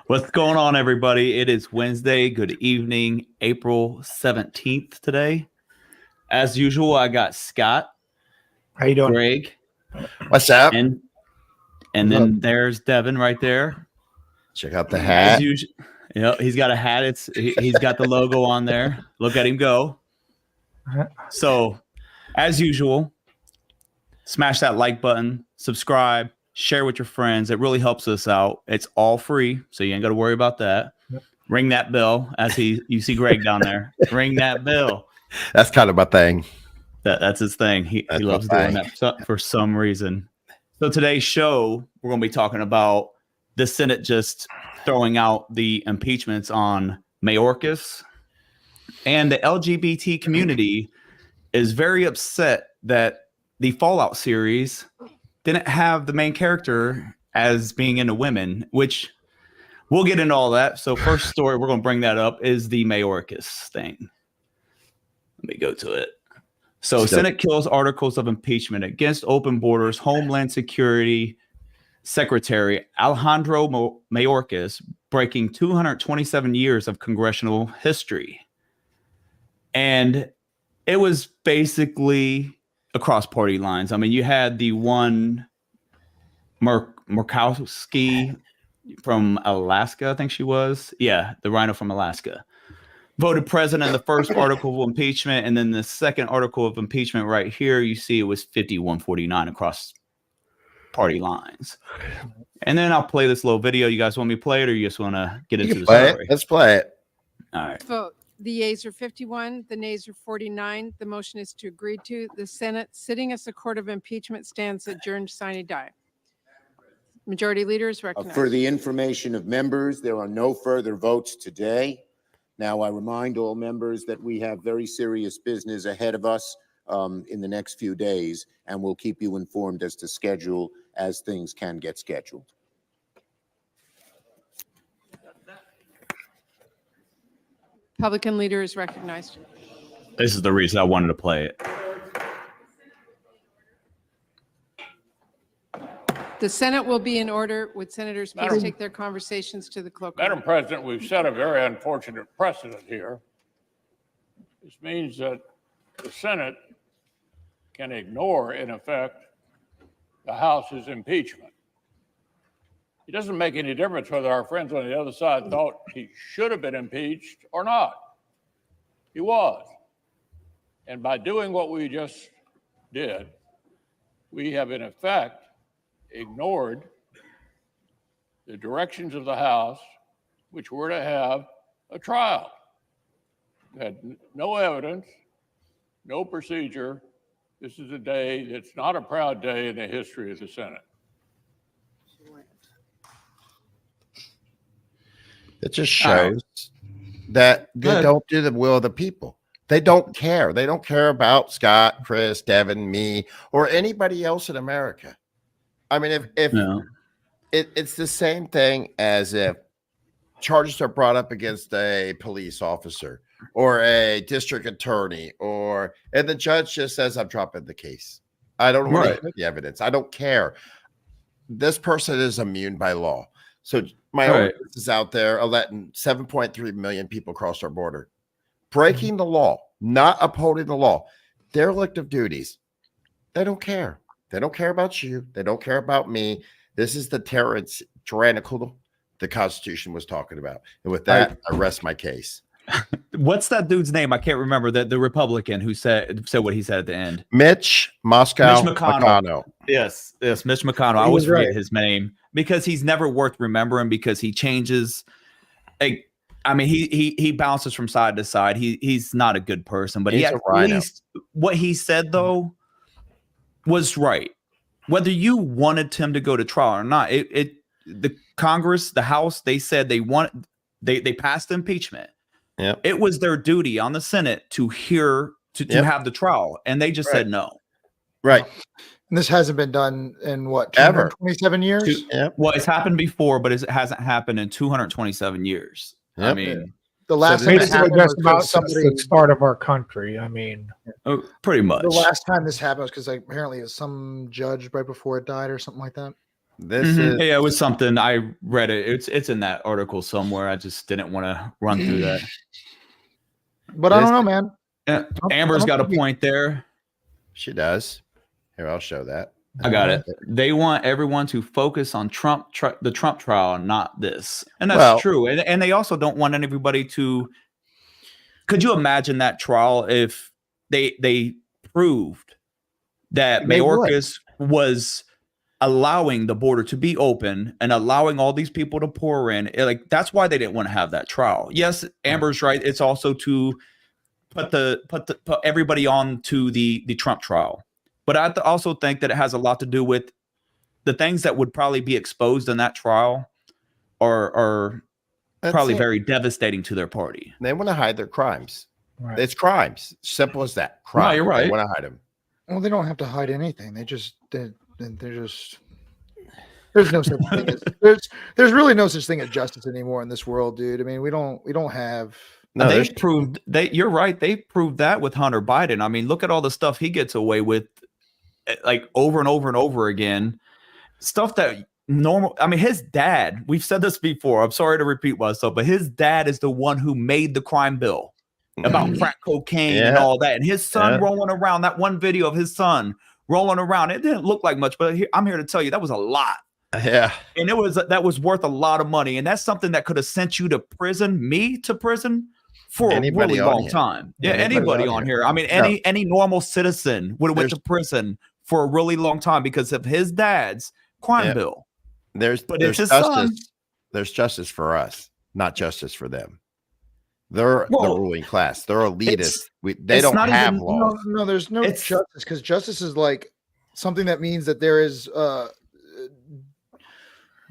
What's going on, everybody? It is Wednesday. Good evening, April 17th today. As usual, I got Scott. How you doing? Greg. What's up? And then there's Devin right there. Check out the hat. As usual, he's got a hat. He's got the logo on there. Look at him go. So, as usual, smash that like button, subscribe, share with your friends. It really helps us out. It's all free, so you ain't got to worry about that. Yep. Ring that bell you see Greg down there. Ring that bell. That's kind of my thing. That's his thing. He loves doing that for some reason. So today's show, we're going to be talking about the Senate just throwing out the impeachments on Mayorkas. And the LGBT community is very upset that the Fallout series didn't have the main character as being into women, which we'll get into all that. So first story, we're going to bring that up, is the Mayorkas thing. Let me go to it. So Senate kills articles of impeachment against open borders. Homeland Security Secretary Alejandro Mayorkas breaking 227 years of congressional history. And it was basically across party lines. I mean, you had the one Murkowski from Alaska, I think she was. Yeah, the rhino from Alaska. Voted president in the first article of impeachment, and then the second article of impeachment right here, you see it was 51-49 across party lines. And then I'll play this little video. You guys want me to play it, or you just want to get into the story? Let's play it. All right. Vote. The yeas are 51. The nays are 49. The motion is to agree to. The Senate, sitting as a court of impeachment, stands adjourned sine die. Majority Leader is recognized. For the information of members, there are no further votes today. Now, I remind all members that we have very serious business ahead of us in the next few days, and we'll keep you informed as to schedule as things can get scheduled. Republican Leader is recognized. This is the reason I wanted to play it. The Senate will be in order. Would senators please take their conversations to the cloakroom? Madam President, we've set a very unfortunate precedent here. This means that the Senate can ignore, in effect, the House's impeachment. It doesn't make any difference whether our friends on the other side thought he should have been impeached or not. He was. And by doing what we just did, we have, in effect, ignored the directions of the House, which were to have a trial. We had no evidence, no procedure. This is a day that's not a proud day in the history of the Senate. It just shows that they don't do the will of the people. They don't care. They don't care about Scott, Chris, Devin, me, or anybody else in America. I mean, it's the same thing as if charges are brought up against a police officer or a district attorney, and the judge just says, I'm dropping the case. I don't want the evidence. I don't care. This person is immune by law. So my is out there letting 7.3 million people cross our border, breaking the law, not upholding the law, derelict of duties. They don't care. They don't care about you. They don't care about me. This is the tyrannical the Constitution was talking about. And with that, I rest my case. What's that dude's name? I can't remember. The Republican who said what he said at the end. Mitch McConnell. Yes, Mitch McConnell. I always forget his name because he's never worth remembering because he changes. He bounces from side to side. He's not a good person, but at least what he said though was right. Whether you wanted him to go to trial or not, the Congress, the House, they said they passed impeachment. Yeah, it was their duty on the Senate to have the trial, and they just said no. Right. And this hasn't been done in what, 227 years? Well, it's happened before, but it hasn't happened in 227 years. I mean, the last time this happened was about the start of our country. I mean, pretty much. The last time this happened was because apparently some judge right before it died or something like that. This is Yeah, it was something I read it. It's in that article somewhere. I just didn't want to run through that. But I don't know, man. Yeah, Amber's got a point there. she does. Here, I'll show that. I got it. They want everyone to focus on the Trump trial, not this, and that's true. And they also don't want everybody to. Could you imagine that trial if they proved that Mayorkas was allowing the border to be open and allowing all these people to pour in? Like, that's why they didn't want to have that trial. Yes, Amber's right. It's also to put everybody on to the Trump trial. But I also think that it has a lot to do with the things that would probably be exposed in that trial are probably very devastating to their party. They want to hide their crimes. Right. It's crimes. Simple as that. Crime. No, you're right. They want to hide them. Well, they don't have to hide anything. They're just there's no such thing as there's really no such thing as justice anymore in this world, dude. I mean, we don't have. No, they've proved you're right. They proved that with Hunter Biden. I mean, look at all the stuff he gets away with, like over and over and over again. Stuff that normal. I mean, his dad. We've said this before. I'm sorry to repeat myself, but his dad is the one who made the crime bill about crack cocaine and all that. And his son rolling around. That one video of his son rolling around. It didn't look like much, but I'm here to tell you that was a lot. Yeah. And that was worth a lot of money. And that's something that could have sent you to prison, me to prison for a really long time. Yeah, anybody on here. I mean, any normal citizen would have went to prison for a really long time because of his dad's crime bill. There's his justice. son. There's justice for us, not justice for them. They're the ruling class. They're elitist. They don't have laws. No, there's no justice, because justice is like something that means that there is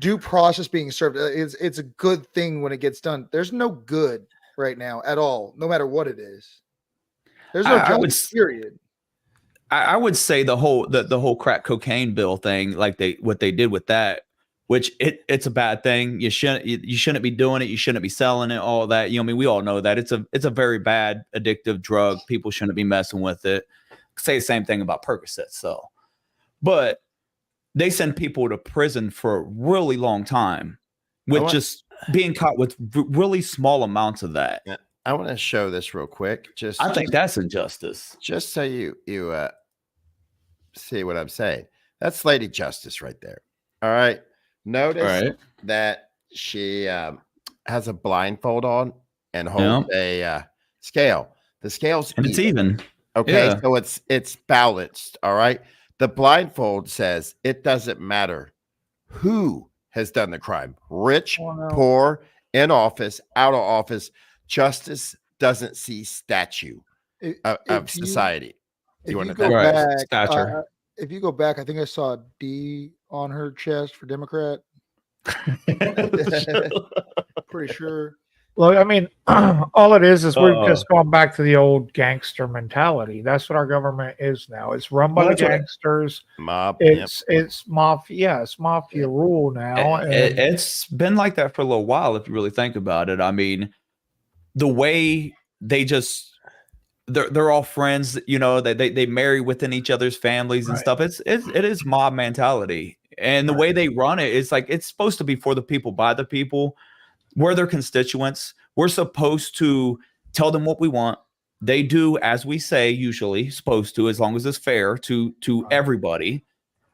due process being served. It's a good thing when it gets done. There's no good right now at all, no matter what it is. There's no justice, period. I would say the whole crack cocaine bill thing, like what they did with that, which it's a bad thing. You shouldn't be doing it. You shouldn't be selling it. All that. I mean, we all know that it's a very bad addictive drug. People shouldn't be messing with it. Say the same thing about Percocet. So, but they send people to prison for a really long time with just being caught with really small amounts of that. Yeah. I want to show this real quick. I think that's injustice. Just so you see what I'm saying. That's Lady Justice right there. All right. Notice that she has a blindfold on and holds a scale. The scale's it's even. Okay, so it's balanced. All right. The blindfold says it doesn't matter who has done the crime. Rich, poor, in office, out of office. Justice doesn't see statue of society. If you go back, I think I saw a D on her chest for Democrat. Pretty sure. Well, I mean, all it is we've just gone back to the old gangster mentality. That's what our government is now. It's run by the gangsters. Mob. It's mafia. It's mafia rule now. It's been like that for a little while, if you really think about it. I mean, the way they they're all friends, they marry within each other's families and stuff. It is mob mentality. And the way they run it, it's like it's supposed to be for the people, by the people. We're their constituents. We're supposed to tell them what we want. They do as we say, usually supposed to, as long as it's fair to everybody.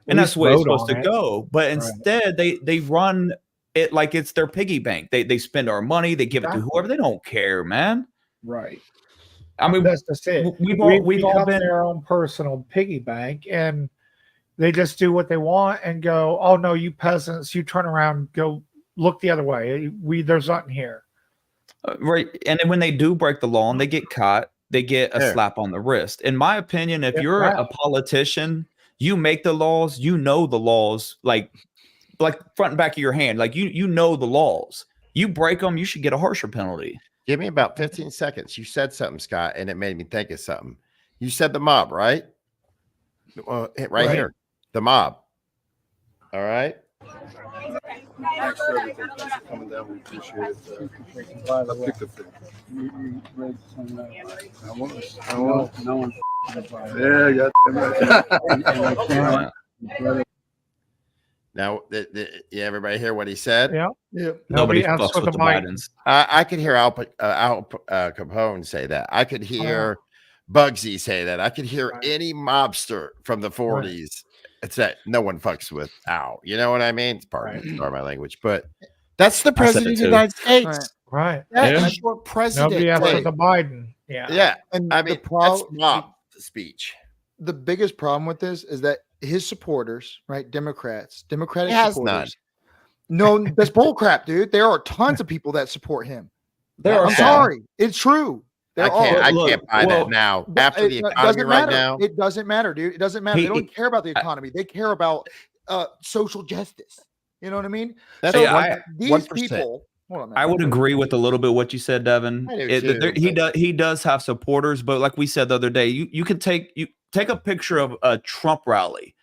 And that's the way it's supposed to go. But instead, they run it like it's their piggy bank. They spend our money. They give it to whoever. They don't care, man. Right. I mean, that's just it. We've all been their own personal piggy bank, and they just do what they want and go, oh, no, you peasants, you turn around, go look the other way. There's nothing here. Right. And then when they do break the law and they get caught, they get a slap on the wrist. In my opinion, if you're a politician, you make the laws, the laws like front and back of your hand. Like you know the laws. You break them, you should get a harsher penalty. Give me about 15 seconds. You said something, Scott, and it made me think of something. You said the mob, right? Right here. The mob. All right. Thanks for everything. Thanks for coming down. We appreciate it. I picked the thing. No one. Yeah, Now, everybody hear what he said? Yeah. Nobody else fucks with the Biden. Bidens. I could hear Al Capone say that. I could hear Bugsy say that. I could hear any mobster from the 40s. It's that no one fucks with Al. You know what I mean? It's part of my language, but that's the president of the United States. Right. That is your president. Nobody else with the Biden. Yeah. And I mean, that's mob speech. The biggest problem with this is that his supporters, right? Democratic supporters. No, that's bullcrap, dude. There are tons of people that support him. I'm sorry. It's true. I can't buy that now. After the economy right now. It doesn't matter, dude. It doesn't matter. They don't care about the economy. They care about social justice. You know what I mean? That's these people. Hold on, man. I would agree with a little bit what you said, Devin. He does have supporters, but like we said the other day, you can take a picture of a Trump rally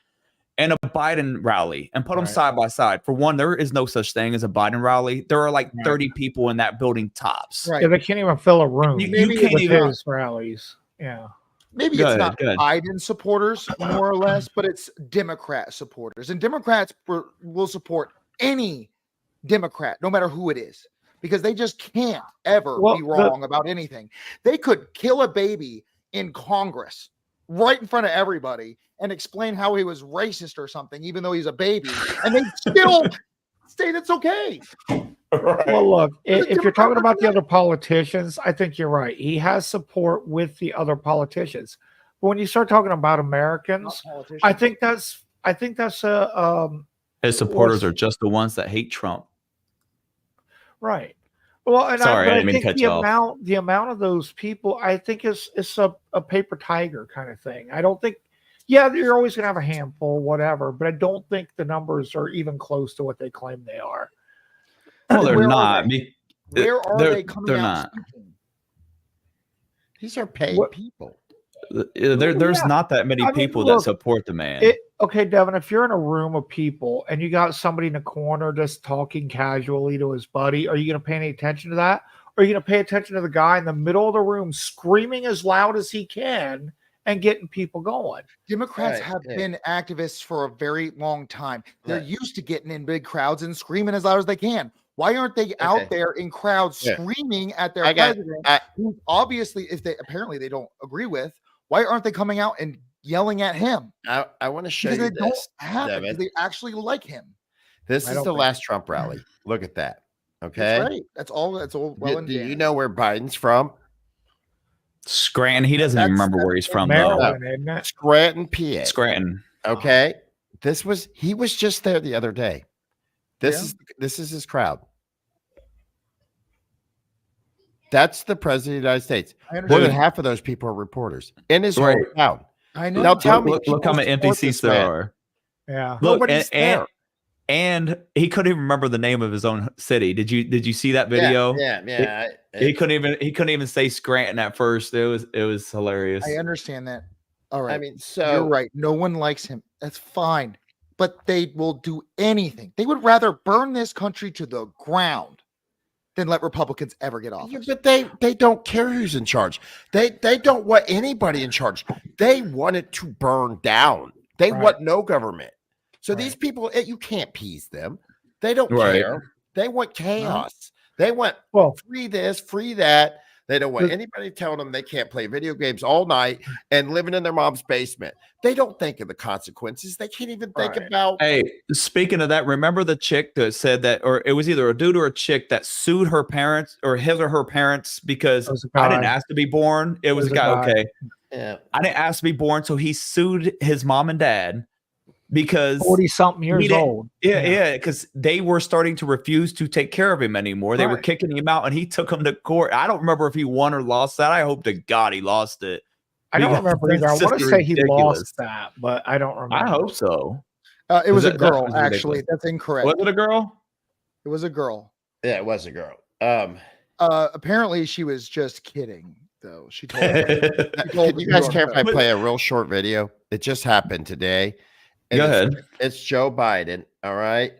and a Biden rally and put them side by side. For one, there is no such thing as a Biden rally. There are like 30 people in that building tops. Right. Yeah, they can't even fill a room. You can't even his rallies. Yeah. Maybe it's not Biden supporters, more or less, but it's Democrat supporters. And Democrats will support any Democrat, no matter who it is, because they just can't ever be wrong about anything. They could kill a baby in Congress right in front of everybody and explain how he was racist or something, even though he's a baby, and they still say that's okay. Well, look, if you're talking about the other politicians, I think you're right. He has support with the other politicians. But when you start talking about Americans, I think that's his supporters are just the ones that hate Trump. Right. Well, and Sorry, I didn't mean to think cut you off. the amount of those people, I think is a paper tiger kind of thing. I don't think, you're always going to have a handful, whatever, but I don't think the numbers are even close to what they claim they are. Well, they're not. Where are they coming out? These are paid people. There's not that many people that support the man. Okay, Devin, if you're in a room of people and you got somebody in the corner just talking casually to his buddy, are you going to pay any attention to that? Or are you going to pay attention to the guy in the middle of the room screaming as loud as he can and getting people going? Democrats have been activists for a very long time. They're used to getting in big crowds and screaming as loud as they can. Why aren't they out there in crowds screaming at their president, who obviously, apparently they don't agree with? Why aren't they coming out and yelling at him? I want to show you they this. Don't have it, because they actually like him. This is the last Trump rally. Look at that. Okay. That's right. That's all well. Do you know where Biden's from? Scranton. He doesn't even remember where he's from, Maryland, isn't it? Scranton, PA. Scranton. Okay. He was just there the other day. This is his crowd. That's the president of the United States. More than half of those people are reporters in his hometown. I know. Now tell me, look how many empty seats there are. Yeah. Look, and he couldn't even remember the name of his own city. Did you see that video? Yeah. He couldn't even say Scranton at first. It was hilarious. I understand that. All right. I mean, so you're right. No one likes him. That's fine. But they will do anything. They would rather burn this country to the ground than let Republicans ever get office. But they don't care who's in charge. They don't want anybody in charge. They want it to burn down. They want no government. So these people, you can't appease them. They don't care. They want chaos. They want free this, free that. They don't want anybody telling them they can't play video games all night and living in their mom's basement. They don't think of the consequences. They can't even think about. Hey, speaking of that, remember the chick that said that, or it was either a dude or a chick that sued her parents or his or her parents because I didn't ask to be born. It was a guy. Okay. Yeah. I didn't ask to be born. So he sued his mom and dad because 40-something years old. Yeah, because they were starting to refuse to take care of him anymore. They were kicking him out, and he took him to court. I don't remember if he won or lost that. I hope to God he lost it. I don't remember either. I want to say he lost that, but I don't remember. I hope so. It was a girl, actually. That's incorrect. Was it a girl? It was a girl. Yeah, it was a girl. Apparently she was just kidding, though. She told me. Can you guys care if I play a real short video? It just happened today. Go ahead. It's Joe Biden, all right?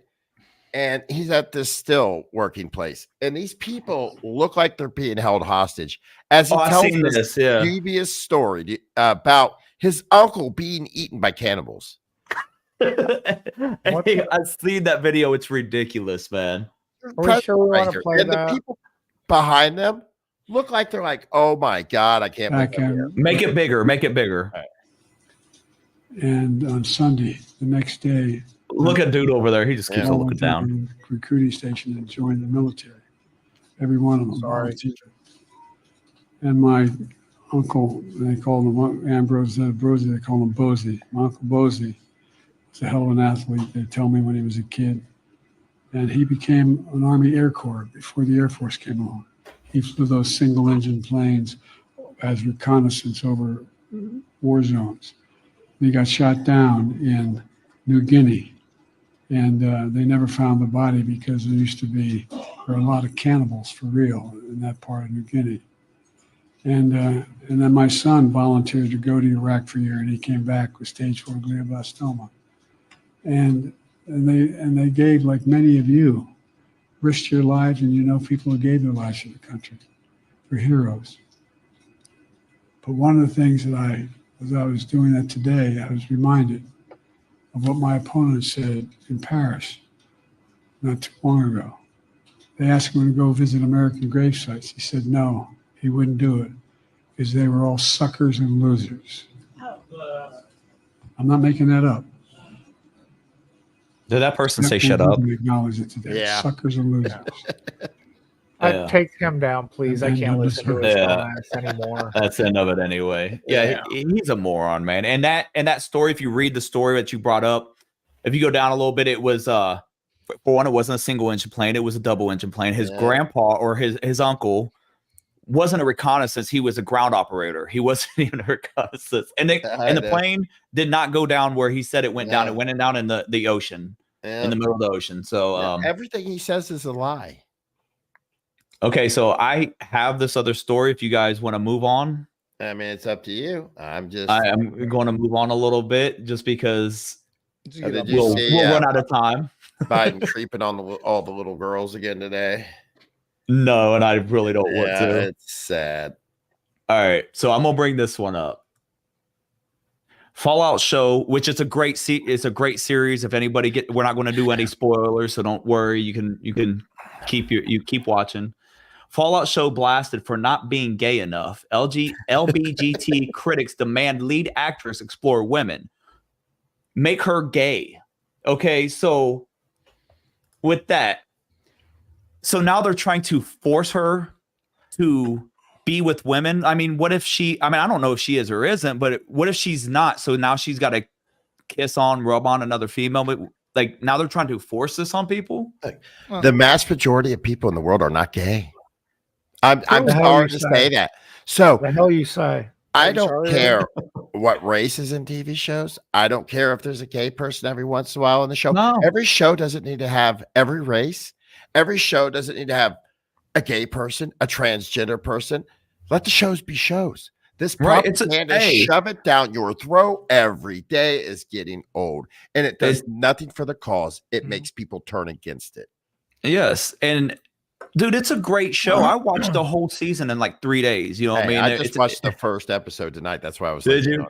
And he's at this still working place. And these people look like they're being held hostage as he tells this previous story about his uncle being eaten by cannibals. Hey, I've seen that video. It's ridiculous, man. Are we sure we want to play And that? the people behind them look like they're like, oh my God, I can't believe I'm here. Make it bigger. Make it bigger. Right. And on Sunday, the next day, Look at dude over there. He just keeps on looking down. Recruiting station and joined the military. Every one of them. Sorry. And my uncle, they called him Ambrose Brosey, they called him Bosey. My uncle Bosey was a hell of an athlete. They tell me when he was a kid. And he became an Army Air Corps before the Air Force came along. He flew those single engine planes as reconnaissance over war zones. He got shot down in New Guinea. And they never found the body because there used to be a lot of cannibals for real in that part of New Guinea. And then my son volunteered to go to Iraq for a year, and he came back with stage 4 glioblastoma. And they gave, like many of you, risked your lives, and you know people who gave their lives for the country, for heroes. But one of the things that as I was doing that today, I was reminded of what my opponent said in Paris not too long ago. They asked him to go visit American grave sites. He said no, he wouldn't do it because they were all suckers and losers. I'm not making that up. Did that person say shut up? Acknowledge it today. Yeah. Suckers and losers. Yeah. Take him down, please. I can't listen to his comments anymore. That's the end of it anyway. Yeah, he's a moron, man. And that story, if you read the story that you brought up, if you go down a little bit, it was for one, it wasn't a single engine plane, it was a double engine plane. His grandpa or his uncle wasn't a reconnaissance, he was a ground operator. He wasn't even a reconnaissance. And the plane did not go down where he said it went down. It went down in the ocean, in the middle of the ocean. So everything he says is a lie. Okay, so I have this other story if you guys want to move on. I mean, it's up to you. I am going to move on a little bit just because we'll run out of time. Biden creeping on all the little girls again today. No, and I really don't want to. It's sad. All right, so I'm going to bring this one up. Fallout show, which is a great series. If anybody we're not going to do any spoilers, so don't worry. You can keep watching. Fallout show blasted for not being gay enough. LBGT critics demand lead actress explore women. Make her gay. Okay, so with that, so now they're trying to force her to be with women. I mean, what if I don't know if she is or isn't, but what if she's not? So now she's got to rub on another female. But like now they're trying to force this on people. The mass majority of people in the world are not gay. I'm sorry to say that. So the hell you say? I don't care what race is in TV shows. I don't care if there's a gay person every once in a while in the show. No. Every show doesn't need to have every race. Every show doesn't need to have a gay person, a transgender person. Let the shows be shows. This propaganda, shove it down your throat every day is getting old. And it does nothing for the cause. It makes people turn against it. Yes. And dude, it's a great show. I watched the whole season in like 3 days. You know what I mean? I just watched the first episode tonight. That's why I was. Did you?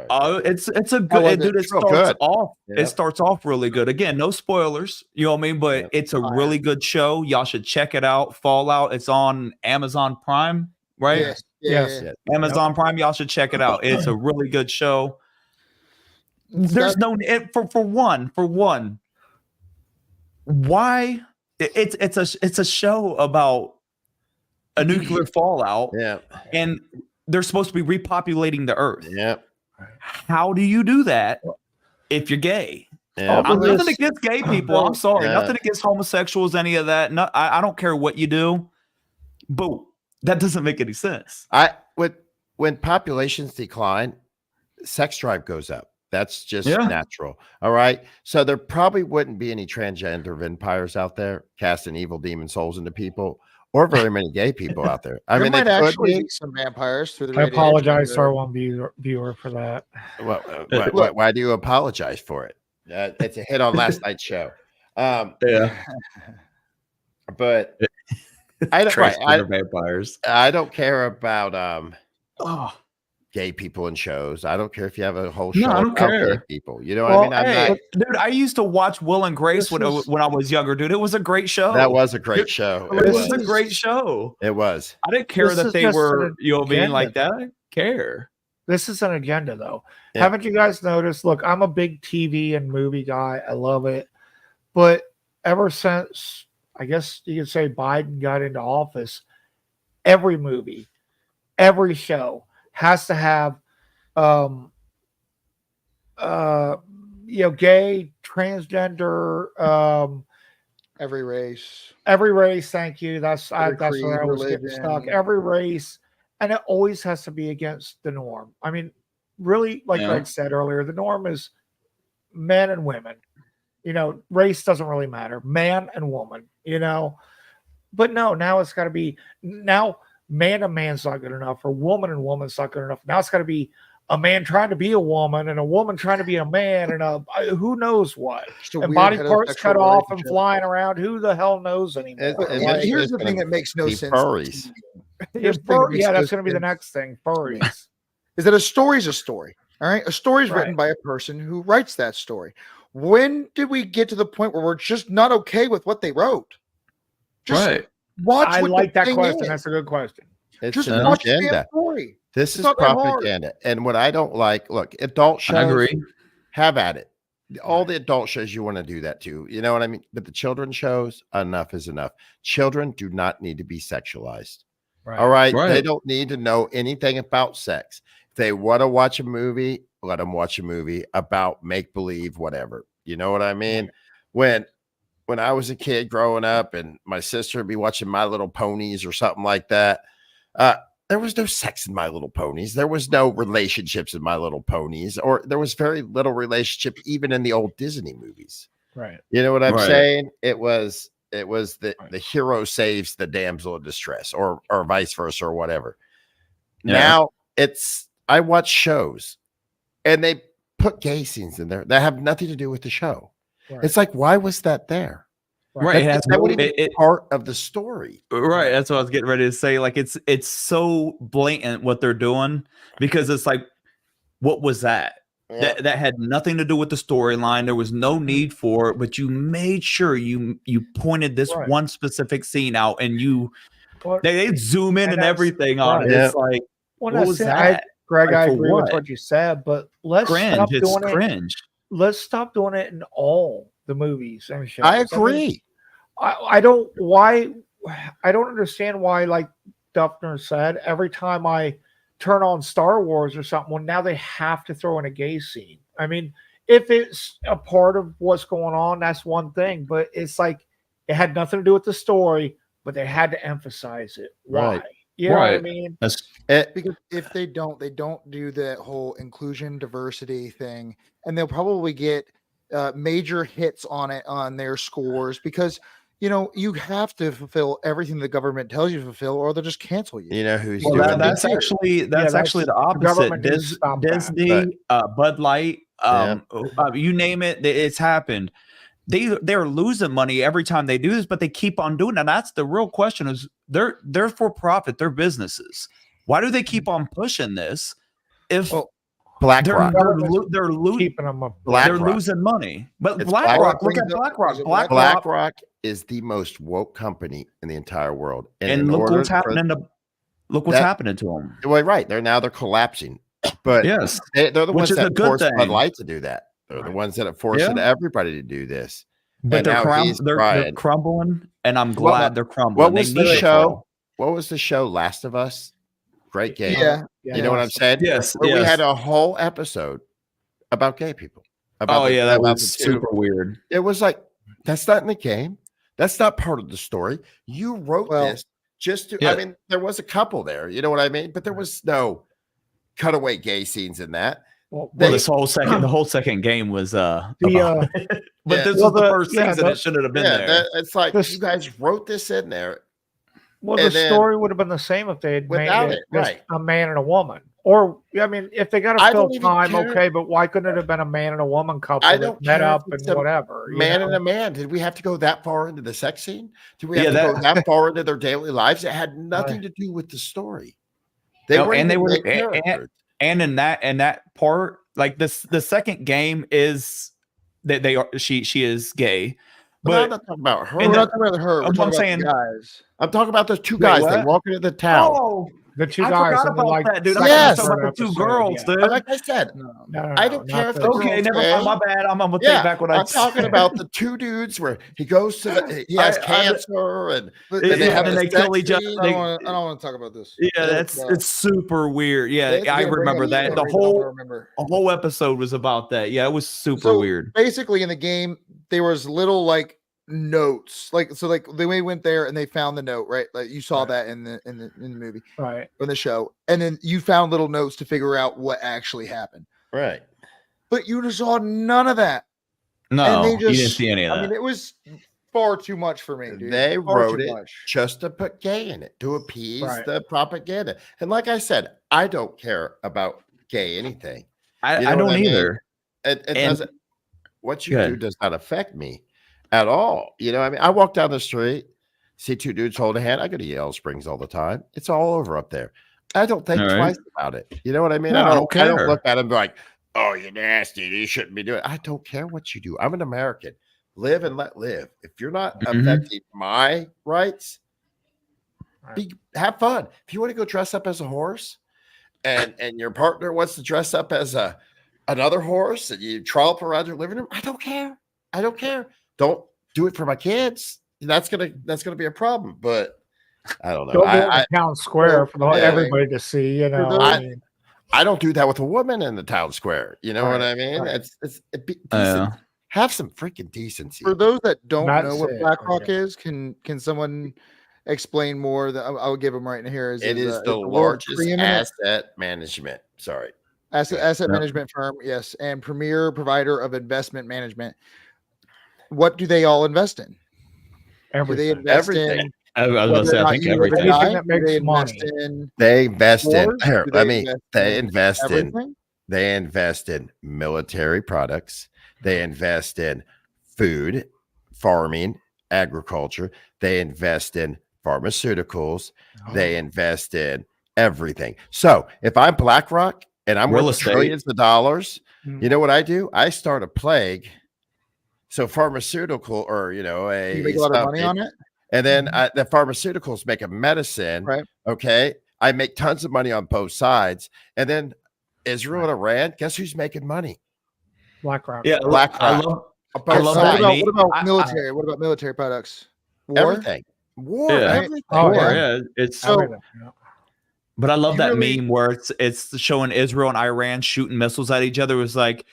Oh, it's a good dude. It starts off. Yeah. It starts off really good. Again, no spoilers. You know what I mean? But it's a really good show. Y'all should check it out. Fallout. It's on Amazon Prime, right? Yes. Amazon Prime. Y'all should check it out. It's a really good show. There's for one. Why? It's a show about a nuclear fallout. Yeah. And they're supposed to be repopulating the earth. Yeah. How do you do that if you're gay? Yeah. I'm nothing against gay people. I'm sorry. Nothing against homosexuals, any of that. No, I don't care what you do, but that doesn't make any sense. When populations decline, sex drive goes up. That's just natural. All right. So there probably wouldn't be any transgender vampires out there casting evil demon souls into people, or very many gay people out there. I mean, might actually be some vampires through the I apologize to our one viewer for that. Why do you apologize for it? It's a hit on last night's show. But I don't. Vampires. I don't care about gay people in shows. I don't care if you have a whole show I don't about care. gay people. You know what I mean? Hey, dude, I used to watch Will and Grace when I was younger, dude. It was a great show. That was a great show. It was a great show. It was. I didn't care that they were, being like that. I didn't care. This is an agenda, though. Yeah. Haven't you guys noticed? Look, I'm a big TV and movie guy. I love it. But ever since, I guess you could say, Biden got into office, every movie, every show has to have, gay, transgender, every race. Thank you. That's where I was getting stuck. Every race. And it always has to be against the norm. I mean, really, like Greg said earlier, the norm is men and women. Race doesn't really matter. Man and woman, But no, now it's got to be, now man and man's not good enough, or woman and woman's not good enough. Now it's got to be a man trying to be a woman and a woman trying to be a man and who knows what. And body parts cut off and flying around. Who the hell knows anymore? Here's the thing that makes no sense. Furries. That's going to be the next thing. Furries. Is that a story is a story. All right. A story is written by a person who writes that story. When did we get to the point where we're just not okay with what they wrote? Just watch. I like that question. That's a good question. It's just an watch agenda. the story. This is propaganda. And what I don't like, look, adult shows, I agree. Have at it. All the adult shows you want to do that too. You know what I mean? But the children's shows, enough is enough. Children do not need to be sexualized. Right. All right. They don't need to know anything about sex. If they want to watch a movie, let them watch a movie about make-believe, whatever. You know what I mean? When I was a kid growing up and my sister would be watching My Little Ponies or something like that, there was no sex in My Little Ponies. There was no relationships in My Little Ponies, or there was very little relationship even in the old Disney movies. Right. You know what I'm saying? It was the hero saves the damsel in distress, or vice versa, or whatever. Yeah. Now I watch shows and they put gay scenes in there that have nothing to do with the show. Right. It's like, why was that there? Right. That's part of the story. Right. That's what I was getting ready to say. Like, it's so blatant what they're doing, because it's like, what was that? Yeah. That had nothing to do with the storyline. There was no need for it, but you made sure you pointed this one specific scene out, and they zoom in and everything on it. Yeah. It's like, what was that? Greg, I agree with what you said, but let's stop doing cringe. Let's stop doing it in all the movies and shows. I agree. I don't understand why, like Duffner said, every time I turn on Star Wars or something, well, now they have to throw in a gay scene. I mean, if it's a part of what's going on, that's one thing, but it's like it had nothing to do with the story, but they had to emphasize it. Why? Right. You know what I mean? Because if they don't do the whole inclusion diversity thing, and they'll probably get major hits on their scores, because you have to fulfill everything the government tells you to fulfill, or they'll just cancel you. You know who's doing that's actually the opposite. Disney, Bud Light, you name it, it's happened. They're losing money every time they do this, but they keep on doing it. And that's the real question: is they're for profit, they're businesses. Why do they keep on pushing this? If BlackRock, they're keeping them up. They're losing money. But BlackRock, look at BlackRock. BlackRock is the most woke company in the entire world, and look what's happening. Look what's happening to them. Well, right, they're collapsing. But yes, they're the ones that forced Bud Light to do that. They're the ones that have forced everybody to do this. But they're crumbling, and I'm glad they're crumbling. What was the show? What was the show? Last of Us. Great game. Yeah. You know what I'm saying? Yes. We had a whole episode about gay people. That was super weird. It was like, that's not in the game. That's not part of the story. You wrote this just to. I mean, there was a couple there. You know what I mean? But there was no cutaway gay scenes in that. Well, the whole second game was but this was the first season. It shouldn't have been there. It's like you guys wrote this in there. Well, the story would have been the same if they had made it a man and a woman. Or, I mean, if they got to fill time, okay, but why couldn't it have been a man and a woman couple that met up and whatever? Man and a man. Did we have to go that far into the sex scene? Did we have to go that far into their daily lives? It had nothing to do with the story. They were And in that part, like this, the second game is that she is gay, But I'm but not talking about her. We're not talking about her. We're I'm talking saying- about the guys. I'm talking about those two Wait, guys. They what? walk into the town. oh, The two I guys. forgot in the, about like, that, dude. second I Yes. thought third about the two episode, girls, yeah. dude. Like I said, No, I don't care if the the Okay, girl's never gay. mind. My bad. I'm gonna Yeah, take back what I I'm talking said. about the two dudes where he goes to he has I- cancer and But Yeah, they have and the they kill sex each other. scene. I don't want to talk about this. Yeah, it's super weird. Yeah, It's I gonna bring remember up that. The memories I don't wanna whole remember. a whole episode was about that. Yeah, it was super So weird. basically, in the game, there was little like notes, like they went there and they found the note, right? Like you saw Right. that in the movie, Right. in the show, and then you found little notes to figure out what actually happened. Right. But you just saw none of that. No, they you didn't just- see any of I that. mean, it was far too much for me, dude. They Far wrote too it much. just to put gay in it, to appease Right. the propaganda. And like I said, I don't care about gay anything. I You know don't what I mean? either. It And- doesn't. What you Go do ahead. does not affect me at all. You know, I mean, I walk down the street, see two dudes hold a hand. I go to Yale Springs all the time. It's all over up there. I don't think All right. twice about it. You know what I mean? No, I don't I don't care. look at them like, oh, you're nasty. You shouldn't be doing it. I don't care what you do. I'm an American. Live and let live. If you're not Mhm. affecting my rights, Right. have fun. If you want to go dress up as a horse and your partner wants to dress up as another horse and you trollop around your living room, I don't care. I don't care. Don't do it for my kids. That's gonna be a problem. But I don't know. Don't go I to town square for yeah. everybody to see. You know, I mean, I don't do that with a woman in the town square. You know what Right, I mean? right. It's decent. Yeah. Have some freaking decency. For those that don't That's know what it, BlackRock okay. is, can someone explain more? That I'll give them right here. It is it's the world's largest preeminent asset management. Sorry. asset Yep. management firm, yes, and premier provider of investment management. What do they all invest in? Do they everything. invest Everything. in I was about whether to say, or I not think you live or everything. Anything die? that Do makes they invest money. in They invest in wars? here. Do Let they me. invest They in invest in. everything? They invest in military products. They invest in food, farming, agriculture. They invest in pharmaceuticals. They invest in everything. So if I'm BlackRock and I'm Real worth estate. trillions of dollars, Mhm. you know what I do? I start a plague. So pharmaceutical, or You make a lot of money something, on it, and then the pharmaceuticals make a medicine. right? Okay. I make tons of money on both sides. And then Israel and Iran, guess who's making money? BlackRock. Yeah, BlackRock. I love On I both love What that. sides. about, Me- what about I- military? What about military products? War? Everything. War. Yeah. Everything. Oh, War, yeah. yeah, it's So- Everything, yeah. but I love You that really- meme where it's showing Israel and Iran shooting missiles at each other. It was like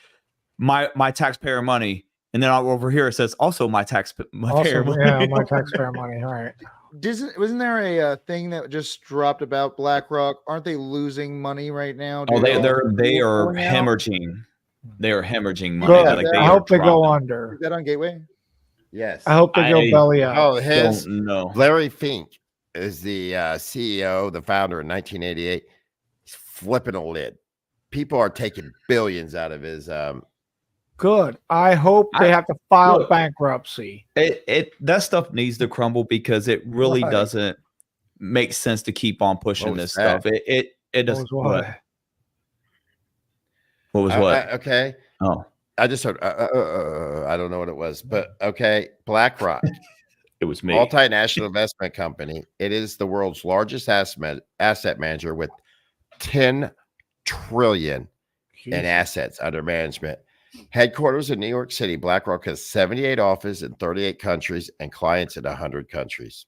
my taxpayer money, and then over here it says also my taxpayer Also, money. yeah, my taxpayer money. All right. Wasn't there a thing that just dropped about BlackRock? Aren't they losing money right now? Oh, due to all they the are going out? hemorrhaging. They are hemorrhaging money. Good. Like, they I are hope they go dropping. under. Is that on Gateway? Yes. I hope they go I belly up. Oh, his Don't know. Larry Fink is the CEO, the founder in 1988. He's flipping a lid. People are taking billions out of his. Good. I hope they I- have to file look. bankruptcy. It that stuff needs to crumble because it really Right. doesn't make sense to keep on pushing What was this that? stuff. It What does was what? what? What was what? Okay. Oh, I just heard. I don't know what it was, but okay. BlackRock, it was me. multinational investment company. It is the world's largest asset manager with 10 trillion in assets under management. Headquarters in New York City, BlackRock has 78 offices in 38 countries and clients in 100 countries.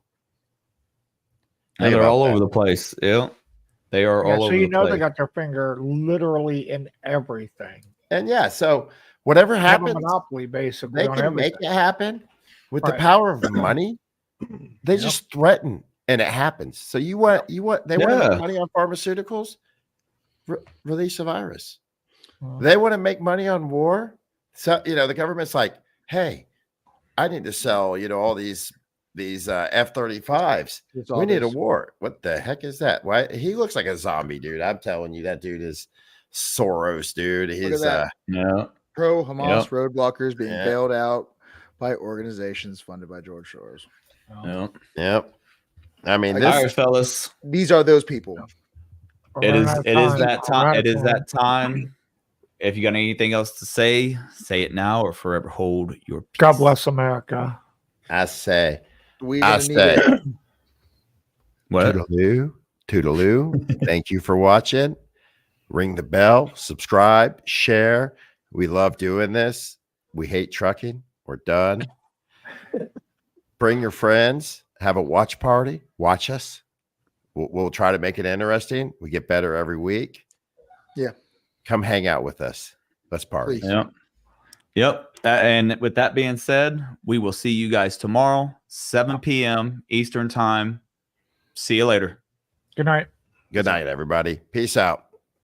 Yeah, Think they're about all that. over the place. Yeah, they are Yeah, all so over you the know place. they got their finger literally in everything. And yeah, so whatever They have a happens, monopoly basically they on can make everything. it happen with the Right. power of money. They Yep. just threaten and it happens. So they want to Yeah. make money on pharmaceuticals, release a virus. Well, They want to make money on war. So, the government's like, hey, I need to sell, all these F-35s. It's all We need a this. war. What the heck is that? Why he looks like a zombie, dude. I'm telling you, that dude is Soros, dude. He's that. Yeah, Pro Hamas Yep. roadblockers being Yeah. bailed out by organizations funded by George Soros. yeah. yep. I mean, I this All right, fellas. These are those people. It is that time. It is that time. If you got anything else to say it now or forever hold your peace. God bless America. I say. I say. What? Toodaloo. Toodaloo. Thank you for watching. Ring the bell, subscribe, share. We love doing this. We hate trucking. We're done. Bring your friends. Have a watch party. Watch us. We'll try to make it interesting. We get better every week. Yeah. Come hang out with us. Let's party. Please. Yep. And with that being said, we will see you guys tomorrow, 7 p.m. Eastern time. See you later. Good night. Good night, everybody. Peace out.